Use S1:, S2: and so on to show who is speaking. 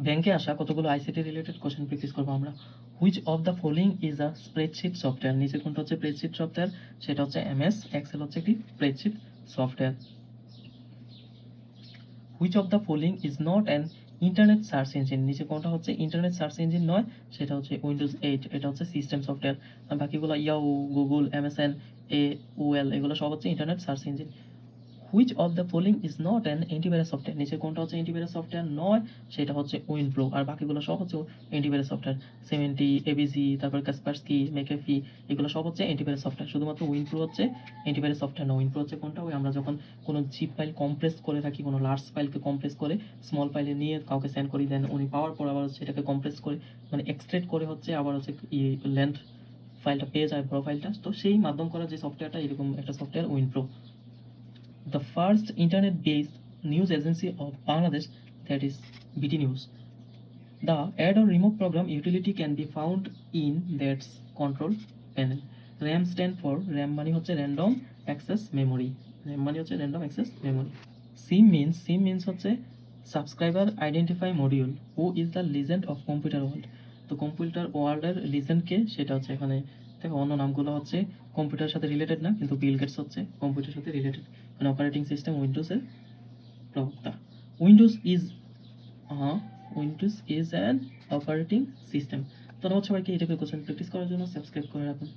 S1: ব্যাংকে আসা কতগুলো আইসিটি রিলেটেড কোশ্চেন প্র্যাকটিস করবো আমরা। Which of the following is a spreadsheet software? নিচে কোনটা হচ্ছে স্প্রেডশিট সফটওয়্যার? সেটা হচ্ছে এমএস এক্সেল হচ্ছে একটি spreadsheet software. Which of the following is not an internet search engine? নিচে কোনটা হচ্ছে ইন্টারনেট সার্চ ইঞ্জিন নয়? সেটা হচ্ছে উইন্ডোজ 8, এটা হচ্ছে সিস্টেম সফটওয়্যার। আর বাকিগুলো ইয়াহু, গুগল, এমএসএন, এওএল এগুলো সব হচ্ছে internet search engine. Which of the following is not an antivirus software? নিচে কোনটা হচ্ছে অ্যান্টিভাইরাস সফটওয়্যার নয়? সেটা হচ্ছে উইনপ্রো। আর বাকিগুলো সব হচ্ছে অ্যান্টিভাইরাস সফটওয়্যার। সেমেন্টি, এবিসি, তারপর কাসপারস্কি, মেকেফি এগুলো সব হচ্ছে অ্যান্টিভাইরাস সফটওয়্যার। শুধুমাত্র উইনপ্রো হচ্ছে অ্যান্টিভাইরাস সফটওয়্যার না। উইনপ্রো হচ্ছে কোনটা? ওই আমরা যখন কোনো জিপ ফাইল কম্প্রেস করে থাকি, কোনো লার্জ ফাইলকে কম্প্রেস করে স্মল ফাইলে নিয়ে কাউকে সেন্ড করি, দেন উনি পাওয়ার পর আবার সেটাকে কম্প্রেস করে মানে এক্সট্রেক্ট করে হচ্ছে আবার হচ্ছে লেন্থ ফাইলটা পেয়ে যায়, বড় ফাইলটা। তো সেই মাধ্যম করা যে সফটওয়্যারটা, এরকম একটা software উইনপ্রো। The first internet-based news agency of Bangladesh, that is BT News. The add or remove program utility can be found in that control panel. RAM stand for RAM মানে হচ্ছে random access memory. RAM মানে হচ্ছে random access memory. SIM means হচ্ছে subscriber identify module. Who is the legend of computer world? তো computer ওয়ার্ল্ডের legend কে, সেটা হচ্ছে এখানে দেখো অন্য নামগুলো হচ্ছে কম্পিউটারের সাথে রিলেটেড না, কিন্তু বিল গেটস হচ্ছে কম্পিউটারের সাথে রিলেটেড। মানে অপারেটিং সিস্টেম উইন্ডোজের প্রবক্তা। Windows is Windows is an operating system. ধন্যবাদ সবাইকে এই টাইপের কোশ্চেন প্র্যাকটিস করার জন্য। সাবস্ক্রাইব করে রাখুন।